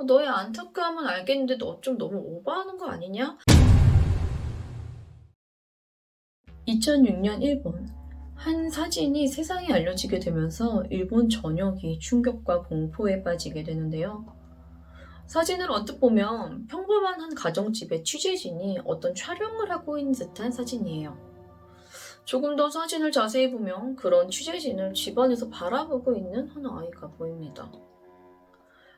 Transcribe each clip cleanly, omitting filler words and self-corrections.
너의 안타까움은 알겠는데 너 좀 너무 오버하는 거 아니냐? 2006년 일본. 한 사진이 세상에 알려지게 되면서 일본 전역이 충격과 공포에 빠지게 되는데요. 사진을 언뜻 보면 평범한 한 가정집의 취재진이 어떤 촬영을 하고 있는 듯한 사진이에요. 조금 더 사진을 자세히 보면 그런 취재진을 집안에서 바라보고 있는 한 아이가 보입니다.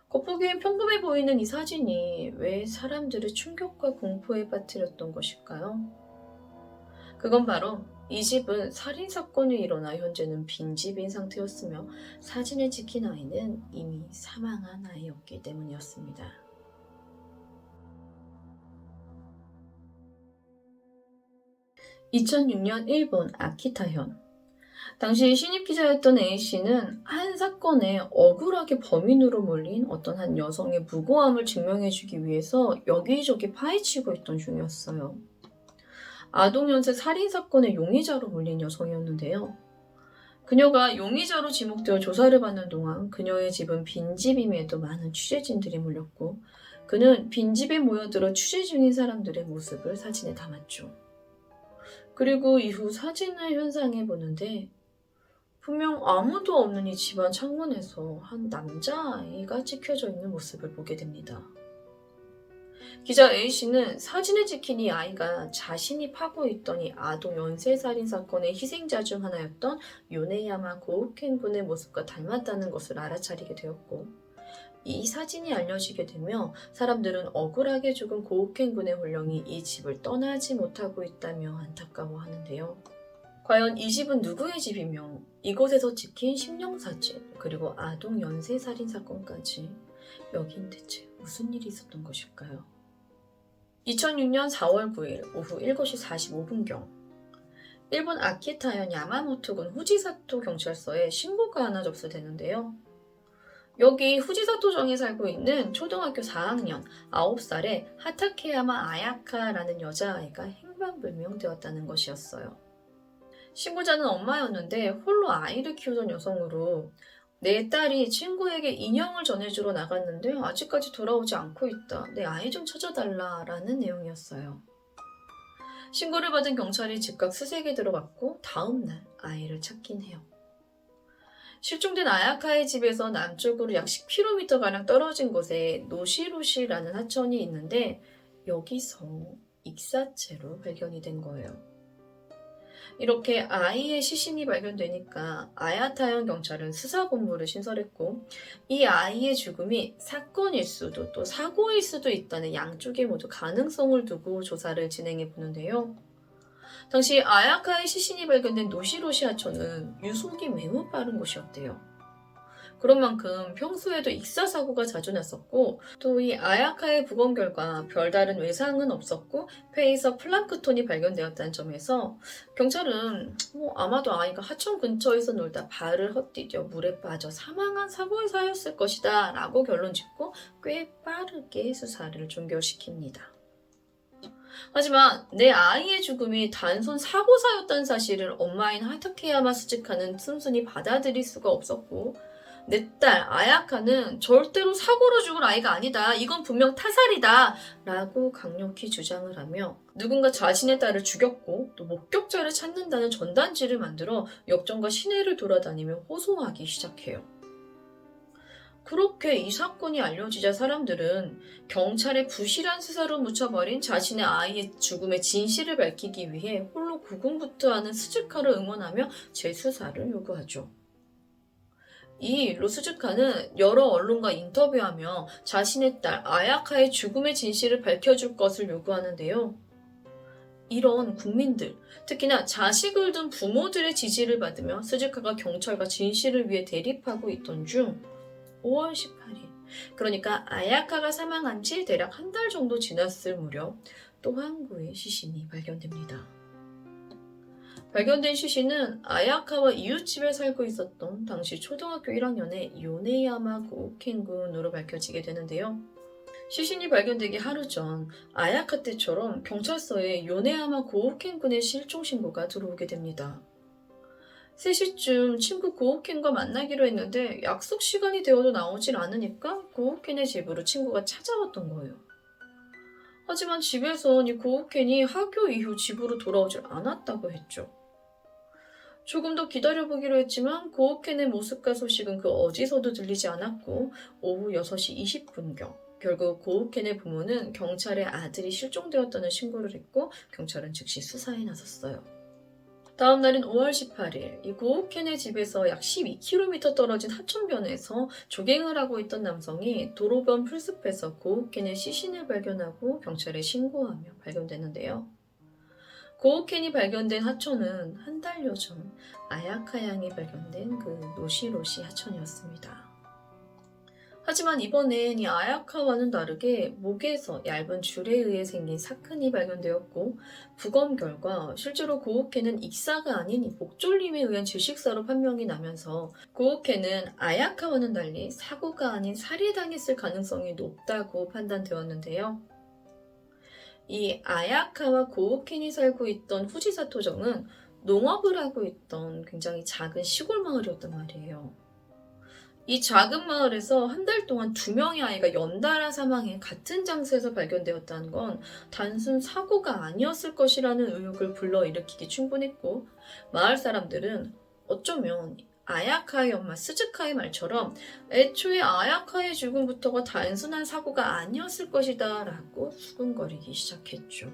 겉보기엔 평범해 보이는 이 사진이 왜 사람들을 충격과 공포에 빠뜨렸던 것일까요? 그건 바로 이 집은 살인사건이 일어나 현재는 빈집인 상태였으며 사진에 찍힌 아이는 이미 사망한 아이였기 때문이었습니다. 2006년 일본 아키타현. 당시 신입 기자였던 A씨는 한 사건에 억울하게 범인으로 몰린 어떤 한 여성의 무고함을 증명해주기 위해서 여기저기 파헤치고 있던 중이었어요. 아동 연쇄 살인사건의 용의자로 몰린 여성이었는데요. 그녀가 용의자로 지목되어 조사를 받는 동안 그녀의 집은 빈집임에도 많은 취재진들이 몰렸고 그는 빈집에 모여들어 취재 중인 사람들의 모습을 사진에 담았죠. 그리고 이후 사진을 현상해 보는데 분명 아무도 없는 이 집안 창문에서 한 남자아이가 찍혀져 있는 모습을 보게 됩니다. 기자 A씨는 사진에 찍힌 이 아이가 자신이 파고 있던 이 아동 연쇄살인 사건의 희생자 중 하나였던 요네야마 고우켄 군의 모습과 닮았다는 것을 알아차리게 되었고 이 사진이 알려지게 되며 사람들은 억울하게 죽은 고우켄 군의 혼령이 이 집을 떠나지 못하고 있다며 안타까워하는데요. 과연 이 집은 누구의 집이며 이곳에서 찍힌 심령사진 그리고 아동 연쇄살인 사건까지 여긴 대체 무슨 일이 있었던 것일까요? 2006년 4월 9일 오후 7시 45분경 일본 아키타현 야마모토군 후지사토 경찰서에 신고가 하나 접수되는데요. 여기 후지사토정에 살고 있는 초등학교 4학년 9살의 하타케야마 아야카라는 여자아이가 행방불명되었다는 것이었어요. 신고자는 엄마였는데 홀로 아이를 키우던 여성으로 내 딸이 친구에게 인형을 전해주러 나갔는데 아직까지 돌아오지 않고 있다. 내 아이 좀 찾아달라 라는 내용이었어요. 신고를 받은 경찰이 즉각 수색에 들어갔고 다음날 아이를 찾긴 해요. 실종된 아야카의 집에서 남쪽으로 약 10km가량 떨어진 곳에 노시로시라는 하천이 있는데 여기서 익사체로 발견이 된 거예요. 이렇게 아이의 시신이 발견되니까 아야타현 경찰은 수사본부를 신설했고 이 아이의 죽음이 사건일 수도 또 사고일 수도 있다는 양쪽에 모두 가능성을 두고 조사를 진행해 보는데요. 당시 아야카의 시신이 발견된 노시로시 하천은 유속이 매우 빠른 곳이었대요. 그런 만큼 평소에도 익사사고가 자주 났었고 또 이 아야카의 부검 결과 별다른 외상은 없었고 폐에서 플랑크톤이 발견되었다는 점에서 경찰은 아마도 아이가 하천 근처에서 놀다 발을 헛디뎌 물에 빠져 사망한 사고의사였을 것이다 라고 결론 짓고 꽤 빠르게 수사를 종결시킵니다. 하지만 내 아이의 죽음이 단순 사고사였다는 사실을 엄마인 하타케야마 스즈카는 순순히 받아들일 수가 없었고 내 딸 아야카는 절대로 사고로 죽은 아이가 아니다. 이건 분명 타살이다. 라고 강력히 주장을 하며 누군가 자신의 딸을 죽였고 또 목격자를 찾는다는 전단지를 만들어 역정과 시내를 돌아다니며 호소하기 시작해요. 그렇게 이 사건이 알려지자 사람들은 경찰의 부실한 수사로 묻혀버린 자신의 아이의 죽음의 진실을 밝히기 위해 홀로 고군분투하는 스즈카를 응원하며 재수사를 요구하죠. 이 일로 스즈카는 여러 언론과 인터뷰하며 자신의 딸 아야카의 죽음의 진실을 밝혀줄 것을 요구하는데요. 이런 국민들, 특히나 자식을 둔 부모들의 지지를 받으며 스즈카가 경찰과 진실을 위해 대립하고 있던 중 5월 18일, 그러니까 아야카가 사망한 지 대략 한 달 정도 지났을 무렵 또 한 구의 시신이 발견됩니다. 발견된 시신은 아야카와 이웃집에 살고 있었던 당시 초등학교 1학년의 요네야마 고우켄 군으로 밝혀지게 되는데요. 시신이 발견되기 하루 전 아야카 때처럼 경찰서에 요네야마 고우켄 군의 실종 신고가 들어오게 됩니다. 3시쯤 친구 고우켄과 만나기로 했는데 약속 시간이 되어도 나오질 않으니까 고우켄의 집으로 친구가 찾아왔던 거예요. 하지만 집에선 이 고우켄이 학교 이후 집으로 돌아오질 않았다고 했죠. 조금 더 기다려보기로 했지만 고우켄의 모습과 소식은 그 어디서도 들리지 않았고 오후 6시 20분경 결국 고우켄의 부모는 경찰에 아들이 실종되었다는 신고를 했고 경찰은 즉시 수사에 나섰어요. 다음 날인 5월 18일 이 고우켄의 집에서 약 12km 떨어진 하천변에서 조깅을 하고 있던 남성이 도로변 풀숲에서 고우켄의 시신을 발견하고 경찰에 신고하며 발견되는데요. 고우켄이 발견된 하천은 한 달여 전 아야카 양이 발견된 그 노시로시 하천이었습니다. 하지만 이번엔 이 아야카와는 다르게 목에서 얇은 줄에 의해 생긴 사건이 발견되었고 부검 결과 실제로 고우켄은 익사가 아닌 이 목졸림에 의한 질식사로 판명이 나면서 고우켄은 아야카와는 달리 사고가 아닌 살해당했을 가능성이 높다고 판단되었는데요. 이 아야카와 고우켄이 살고 있던 후지사토정은 농업을 하고 있던 굉장히 작은 시골 마을이었단 말이에요. 이 작은 마을에서 한 달 동안 2명의 아이가 연달아 사망해 같은 장소에서 발견되었다는 건 단순 사고가 아니었을 것이라는 의혹을 불러일으키기 충분했고 마을 사람들은 어쩌면 아야카의 엄마 스즈카의 말처럼 애초에 아야카의 죽음부터가 단순한 사고가 아니었을 것이다 라고 수군거리기 시작했죠.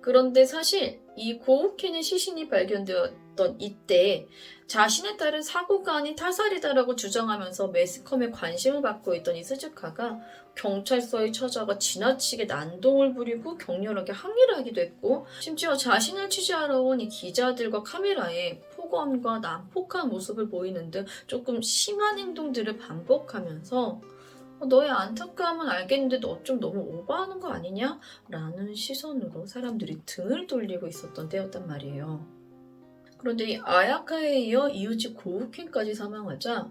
그런데 사실 이 고우켄의 시신이 발견되었던 이때 자신의 딸은 사고가 아닌 타살이다라고 주장하면서 매스컴에 관심을 받고 있던 이 스즈카가 경찰서에 찾아가 지나치게 난동을 부리고 격렬하게 항의를 하기도 했고 심지어 자신을 취재하러 온 이 기자들과 카메라에 폭언과 난폭한 모습을 보이는 등 조금 심한 행동들을 반복하면서 너의 안타까움은 알겠는데 너 좀 너무 오버하는 거 아니냐? 라는 시선으로 사람들이 등을 돌리고 있었던 때였단 말이에요. 그런데 이 아야카에 이어 이웃집 고우켄까지 사망하자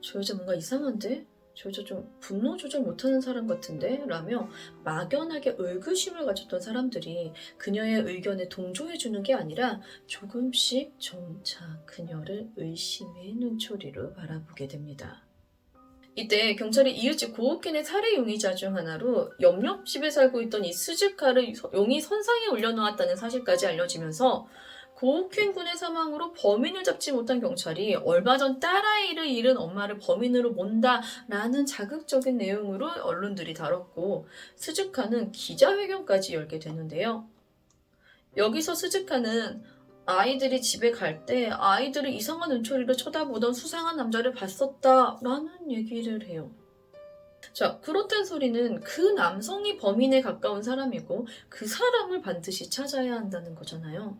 저 여자 뭔가 이상한데? 저 여자 좀 분노 조절 못하는 사람 같은데? 라며 막연하게 의구심을 가졌던 사람들이 그녀의 의견에 동조해주는 게 아니라 조금씩 점차 그녀를 의심의 눈초리로 바라보게 됩니다. 이때 경찰이 이웃집 고우켄의 살해 용의자 중 하나로 옆집에 살고 있던 이 스즈카를 용의 선상에 올려놓았다는 사실까지 알려지면서 고우켄 군의 사망으로 범인을 잡지 못한 경찰이 얼마 전 딸아이를 잃은 엄마를 범인으로 몬다라는 자극적인 내용으로 언론들이 다뤘고 스즈카는 기자회견까지 열게 되는데요. 여기서 스즈카는 아이들이 집에 갈 때 아이들을 이상한 눈초리로 쳐다보던 수상한 남자를 봤었다라는 얘기를 해요. 자, 그렇단 소리는 그 남성이 범인에 가까운 사람이고 그 사람을 반드시 찾아야 한다는 거잖아요.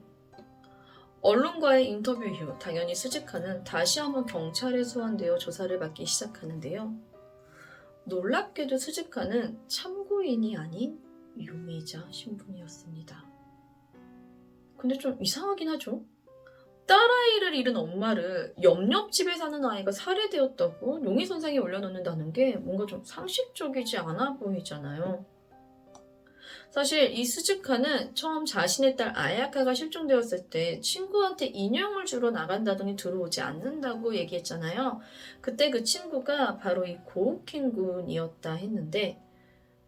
언론과의 인터뷰 이후 당연히 스즈카는 다시 한번 경찰에 소환되어 조사를 받기 시작하는데요. 놀랍게도 스즈카는 참고인이 아닌 용의자 신분이었습니다. 근데 좀 이상하긴 하죠. 딸아이를 잃은 엄마를 옆집에 사는 아이가 살해되었다고 용의선상에 올려놓는다는 게 뭔가 좀 상식적이지 않아 보이잖아요. 사실 이 스즈카는 처음 자신의 딸 아야카가 실종되었을 때 친구한테 인형을 주러 나간다더니 들어오지 않는다고 얘기했잖아요. 그때 그 친구가 바로 이 고우켄 군이었다 했는데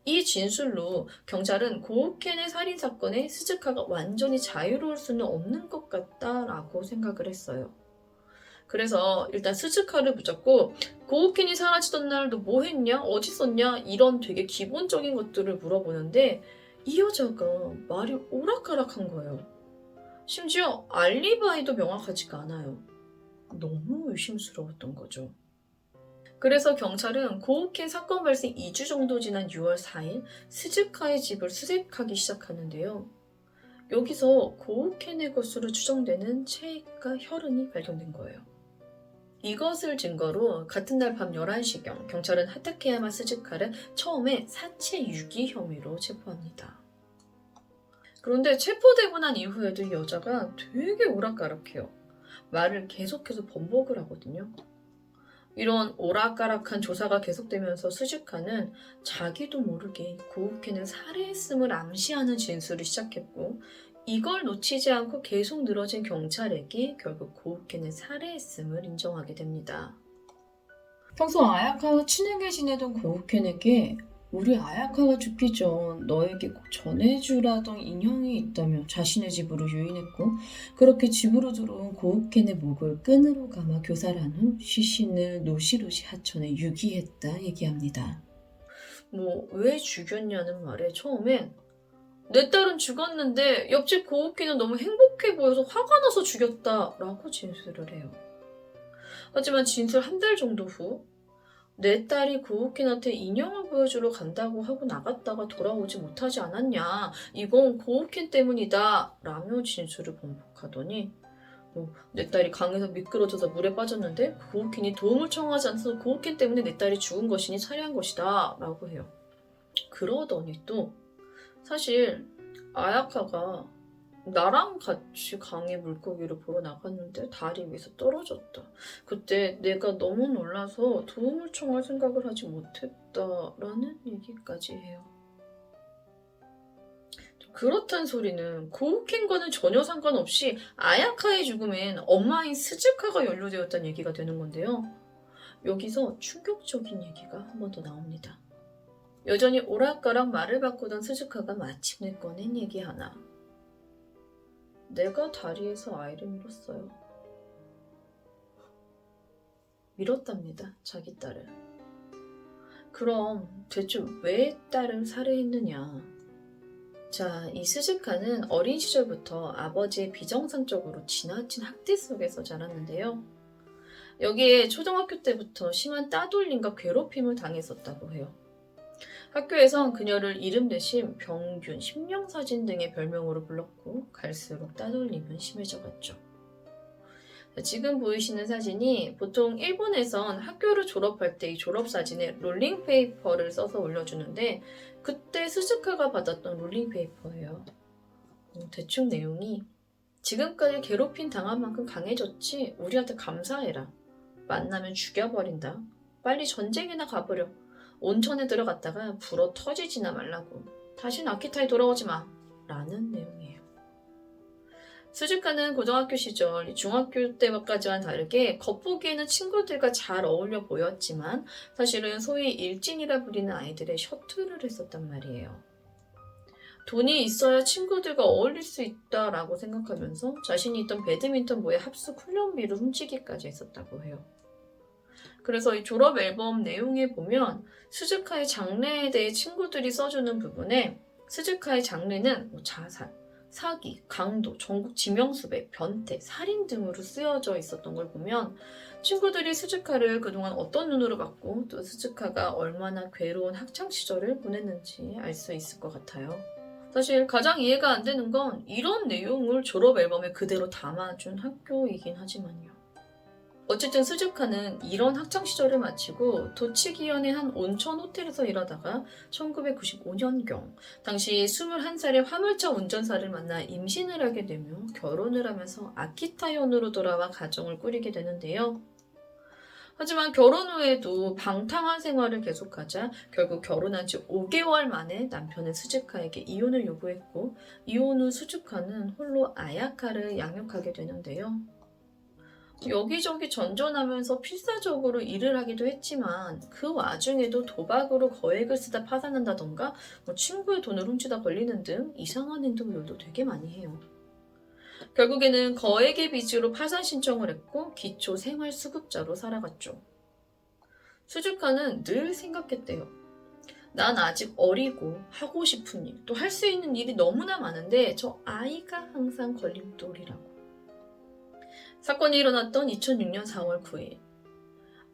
이 진술로 경찰은 고우켄의 살인사건에 스즈카가 완전히 자유로울 수는 없는 것 같다라고 생각을 했어요. 그래서 일단 스즈카를 붙잡고 고우켄이 사라지던 날 너 뭐 했냐? 어디 있었냐? 이런 되게 기본적인 것들을 물어보는데 이 여자가 말이 오락가락한 거예요. 심지어 알리바이도 명확하지가 않아요. 너무 의심스러웠던 거죠. 그래서 경찰은 고우켄 사건 발생 2주 정도 지난 6월 4일 스즈카의 집을 수색하기 시작하는데요. 여기서 고우켄의 것으로 추정되는 체액과 혈흔이 발견된 거예요. 이것을 증거로 같은 날 밤 11시경 경찰은 하타케야마 스즈카를 처음에 사체 유기 혐의로 체포합니다. 그런데 체포되고 난 이후에도 이 여자가 되게 오락가락해요. 말을 계속해서 번복을 하거든요. 이런 오락가락한 조사가 계속되면서 스즈카는 자기도 모르게 고우켄을 살해했음을 암시하는 진술을 시작했고 이걸 놓치지 않고 계속 늘어진 경찰에게 결국 고우켄을 살해했음을 인정하게 됩니다. 평소 아야카와 친하게 지내던 고우켄에게 우리 아야카가 죽기 전 너에게 꼭 전해주라던 인형이 있다며 자신의 집으로 유인했고, 그렇게 집으로 들어온 고우켄의 목을 끈으로 감아 교살한 후 시신을 노시로시 하천에 유기했다 얘기합니다. 왜 죽였냐는 말에 처음엔 내 딸은 죽었는데 옆집 고우켄은 너무 행복해 보여서 화가 나서 죽였다라고 진술을 해요. 하지만 진술 한 달 정도 후 내 딸이 고우켄한테 인형을 보여주러 간다고 하고 나갔다가 돌아오지 못하지 않았냐, 이건 고우켄 때문이다 라며 진술을 번복하더니 내 딸이 강에서 미끄러져서 물에 빠졌는데 고우켄이 도움을 청하지 않아서 고우켄 때문에 내 딸이 죽은 것이니 살해한 것이다 라고 해요. 그러더니 또 사실 아야카가 나랑 같이 강에 물고기를 보러 나갔는데 다리 위에서 떨어졌다. 그때 내가 너무 놀라서 도움을 청할 생각을 하지 못했다라는 얘기까지 해요. 그렇단 소리는 고우켄과는 전혀 상관없이 아야카의 죽음엔 엄마인 스즈카가 연루되었다는 얘기가 되는 건데요. 여기서 충격적인 얘기가 한 번 더 나옵니다. 여전히 오락가락 말을 바꾸던 스즈카가 마침내 꺼낸 얘기 하나. 내가 다리에서 아이를 밀었어요. 밀었답니다. 자기 딸을. 그럼 대체 왜 딸을 살해했느냐. 자, 이 스즈카는 어린 시절부터 아버지의 비정상적으로 지나친 학대 속에서 자랐는데요. 여기에 초등학교 때부터 심한 따돌림과 괴롭힘을 당했었다고 해요. 학교에선 그녀를 이름 대신 병균, 신명사진 등의 별명으로 불렀고 갈수록 따돌림은 심해져갔죠. 지금 보이시는 사진이 보통 일본에선 학교를 졸업할 때 이 졸업사진에 롤링페이퍼를 써서 올려주는데 그때 스즈카가 받았던 롤링페이퍼예요. 대충 내용이 지금까지 괴롭힘 당한 만큼 강해졌지? 우리한테 감사해라. 만나면 죽여버린다. 빨리 전쟁이나 가버려. 온천에 들어갔다가 불어 터지지나 말라고. 다신 아키타에 돌아오지 마. 라는 내용이에요. 스즈카는 고등학교 시절 중학교 때까지와는 다르게 겉보기에는 친구들과 잘 어울려 보였지만 사실은 소위 일진이라 불리는 아이들의 셔틀을 했었단 말이에요. 돈이 있어야 친구들과 어울릴 수 있다라고 생각하면서 자신이 있던 배드민턴부의 합숙 훈련비를 훔치기까지 했었다고 해요. 그래서 이 졸업 앨범 내용에 보면 스즈카의 장래에 대해 친구들이 써주는 부분에 스즈카의 장래는 자살, 사기, 강도, 전국 지명수배, 변태, 살인 등으로 쓰여져 있었던 걸 보면 친구들이 스즈카를 그동안 어떤 눈으로 봤고 또 스즈카가 얼마나 괴로운 학창시절을 보냈는지 알 수 있을 것 같아요. 사실 가장 이해가 안 되는 건 이런 내용을 졸업 앨범에 그대로 담아준 학교이긴 하지만요. 어쨌든 스즈카는 이런 학창시절을 마치고 도치기현의 한 온천 호텔에서 일하다가 1995년경 당시 21살의 화물차 운전사를 만나 임신을 하게 되며 결혼을 하면서 아키타현으로 돌아와 가정을 꾸리게 되는데요. 하지만 결혼 후에도 방탕한 생활을 계속하자 결국 결혼한 지 5개월 만에 남편은 스즈카에게 이혼을 요구했고 이혼 후 스즈카는 홀로 아야카를 양육하게 되는데요. 여기저기 전전하면서 필사적으로 일을 하기도 했지만 그 와중에도 도박으로 거액을 쓰다 파산한다던가 친구의 돈을 훔치다 걸리는 등 이상한 행동들도 되게 많이 해요. 결국에는 거액의 빚으로 파산 신청을 했고 기초 생활수급자로 살아갔죠. 스즈카는 늘 생각했대요. 난 아직 어리고 하고 싶은 일, 또 할 수 있는 일이 너무나 많은데 저 아이가 항상 걸림돌이라고. 사건이 일어났던 2006년 4월 9일.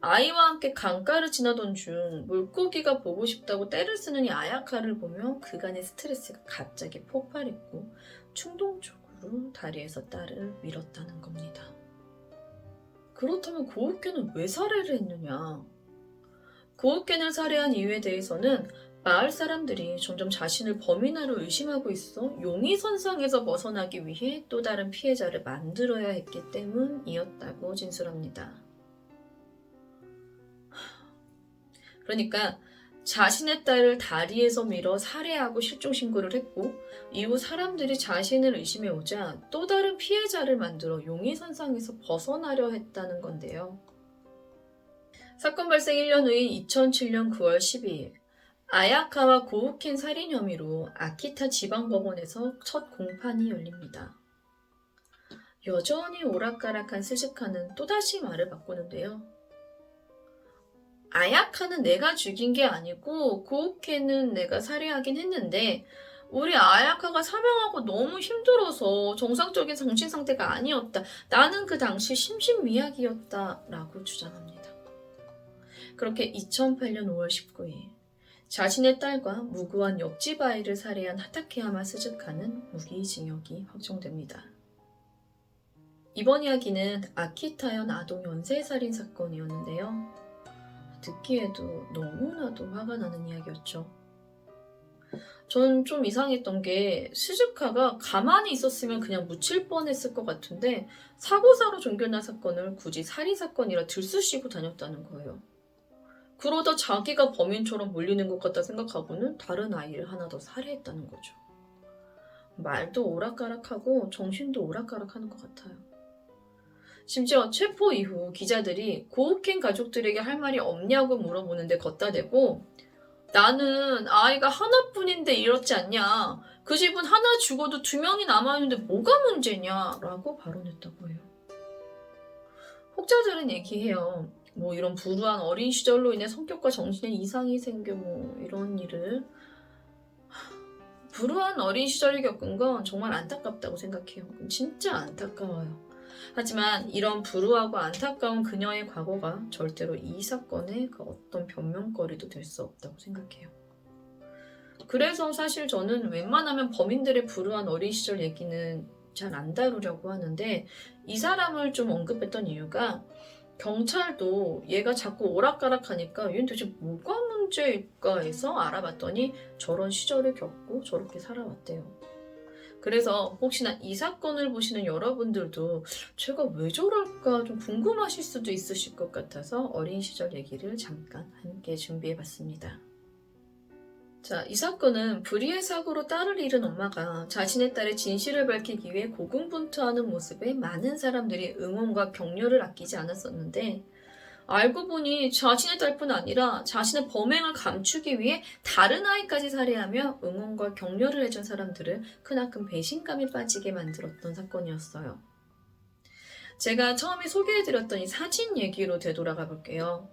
아이와 함께 강가를 지나던 중 물고기가 보고 싶다고 떼를 쓰는 이 아야카를 보며 그간의 스트레스가 갑자기 폭발했고 충동적으로 다리에서 딸을 밀었다는 겁니다. 그렇다면 고우켄은 왜 살해를 했느냐? 고우켄을 살해한 이유에 대해서는 마을 사람들이 점점 자신을 범인으로 의심하고 있어 용의선상에서 벗어나기 위해 또 다른 피해자를 만들어야 했기 때문이었다고 진술합니다. 그러니까 자신의 딸을 다리에서 밀어 살해하고 실종 신고를 했고 이후 사람들이 자신을 의심해오자 또 다른 피해자를 만들어 용의선상에서 벗어나려 했다는 건데요. 사건 발생 1년 후인 2007년 9월 12일 아야카와 고우켄 살인 혐의로 아키타 지방법원에서 첫 공판이 열립니다. 여전히 오락가락한 스즈카는 또다시 말을 바꾸는데요. 아야카는 내가 죽인 게 아니고 고우켄은 내가 살해하긴 했는데 우리 아야카가 사망하고 너무 힘들어서 정상적인 정신 상태가 아니었다. 나는 그 당시 심신미약이었다. 라고 주장합니다. 그렇게 2008년 5월 19일 자신의 딸과 무고한 옆집 아이를 살해한 하타케야마 스즈카는 무기징역이 확정됩니다. 이번 이야기는 아키타현 아동 연쇄살인 사건이었는데요. 듣기에도 너무나도 화가 나는 이야기였죠. 전 좀 이상했던 게 스즈카가 가만히 있었으면 그냥 묻힐 뻔했을 것 같은데 사고사로 종결난 사건을 굳이 살인사건이라 들쑤시고 다녔다는 거예요. 그러다 자기가 범인처럼 몰리는 것 같다 생각하고는 다른 아이를 하나 더 살해했다는 거죠. 말도 오락가락하고 정신도 오락가락하는 것 같아요. 심지어 체포 이후 기자들이 고우켄 가족들에게 할 말이 없냐고 물어보는데 걷다 대고 나는 아이가 하나뿐인데 이렇지 않냐. 그 집은 하나 죽어도 2명이 남아있는데 뭐가 문제냐 라고 발언했다고 해요. 혹자들은 얘기해요. 뭐 이런 불우한 어린 시절로 인해 성격과 정신에 이상이 생겨 뭐 이런 일을 불우한 어린 시절을 겪은 건 정말 안타깝다고 생각해요. 진짜 안타까워요. 하지만 이런 불우하고 안타까운 그녀의 과거가 절대로 이 사건의 그 어떤 변명거리도 될 수 없다고 생각해요. 그래서 사실 저는 웬만하면 범인들의 불우한 어린 시절 얘기는 잘 안 다루려고 하는데 이 사람을 좀 언급했던 이유가 경찰도 얘가 자꾸 오락가락하니까 얘는 도대체 뭐가 문제일까 해서 알아봤더니 저런 시절을 겪고 저렇게 살아왔대요. 그래서 혹시나 이 사건을 보시는 여러분들도 제가 왜 저럴까 좀 궁금하실 수도 있으실 것 같아서 어린 시절 얘기를 잠깐 함께 준비해봤습니다. 자, 이 사건은 불의의 사고로 딸을 잃은 엄마가 자신의 딸의 진실을 밝히기 위해 고군분투하는 모습에 많은 사람들이 응원과 격려를 아끼지 않았었는데 알고 보니 자신의 딸뿐 아니라 자신의 범행을 감추기 위해 다른 아이까지 살해하며 응원과 격려를 해준 사람들을 크나큰 배신감에 빠지게 만들었던 사건이었어요. 제가 처음에 소개해드렸던 이 사진 얘기로 되돌아가 볼게요.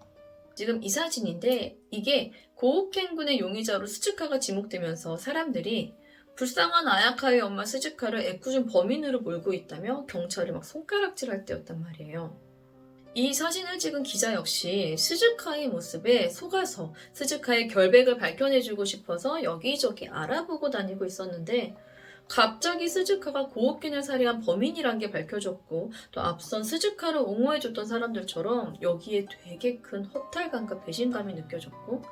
지금 이 사진인데 이게 고우켄 군의 용의자로 스즈카가 지목되면서 사람들이 불쌍한 아야카의 엄마 스즈카를 애꿎은 범인으로 몰고 있다며 경찰을 막 손가락질할 때였단 말이에요. 이 사진을 찍은 기자 역시 스즈카의 모습에 속아서 스즈카의 결백을 밝혀내주고 싶어서 여기저기 알아보고 다니고 있었는데 갑자기 스즈카가 고우켄을 살해한 범인이란 게 밝혀졌고 또 앞선 스즈카를 옹호해줬던 사람들처럼 여기에 되게 큰 허탈감과 배신감이 느껴졌고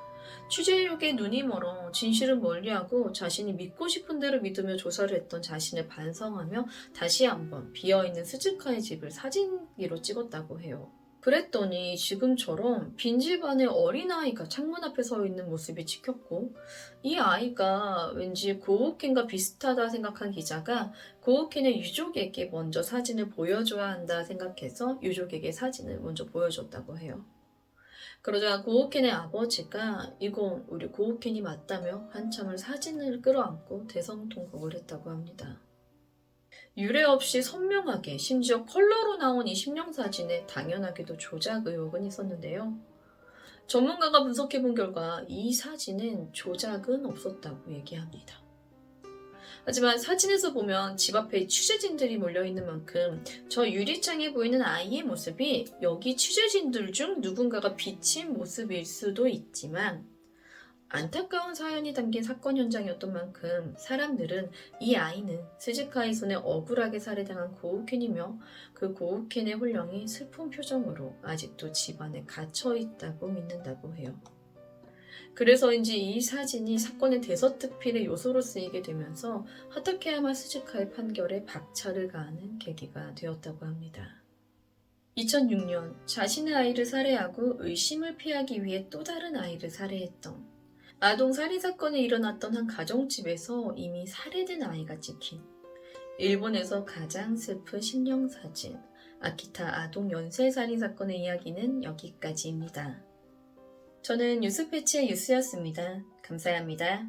취재력에 눈이 멀어 진실은 멀리하고 자신이 믿고 싶은 대로 믿으며 조사를 했던 자신을 반성하며 다시 한번 비어있는 스즈카의 집을 사진기로 찍었다고 해요. 그랬더니 지금처럼 빈집 안에 어린아이가 창문 앞에 서 있는 모습이 찍혔고 이 아이가 왠지 고우켄과 비슷하다 생각한 기자가 고우켄의 유족에게 먼저 사진을 보여줘야 한다 생각해서 유족에게 사진을 먼저 보여줬다고 해요. 그러자 고우켄의 아버지가 이건 우리 고우켄이 맞다며 한참을 사진을 끌어안고 대성통곡을 했다고 합니다. 유례 없이 선명하게 심지어 컬러로 나온 이 심령사진에 당연하게도 조작 의혹은 있었는데요. 전문가가 분석해본 결과 이 사진엔 조작은 없었다고 얘기합니다. 하지만 사진에서 보면 집 앞에 취재진들이 몰려있는 만큼 저 유리창에 보이는 아이의 모습이 여기 취재진들 중 누군가가 비친 모습일 수도 있지만 안타까운 사연이 담긴 사건 현장이었던 만큼 사람들은 이 아이는 스즈카의 손에 억울하게 살해당한 고우켄이며 그 고우켄의 혼령이 슬픈 표정으로 아직도 집안에 갇혀있다고 믿는다고 해요. 그래서인지 이 사진이 사건의 대서특필의 요소로 쓰이게 되면서 하타케야마 스즈카의 판결에 박차를 가하는 계기가 되었다고 합니다. 2006년 자신의 아이를 살해하고 의심을 피하기 위해 또 다른 아이를 살해했던 아동 살인 사건이 일어났던 한 가정집에서 이미 살해된 아이가 찍힌 일본에서 가장 슬픈 심령사진, 아키타 아동 연쇄살인 사건의 이야기는 여기까지입니다. 저는 뉴스패치의 유스였습니다. 감사합니다.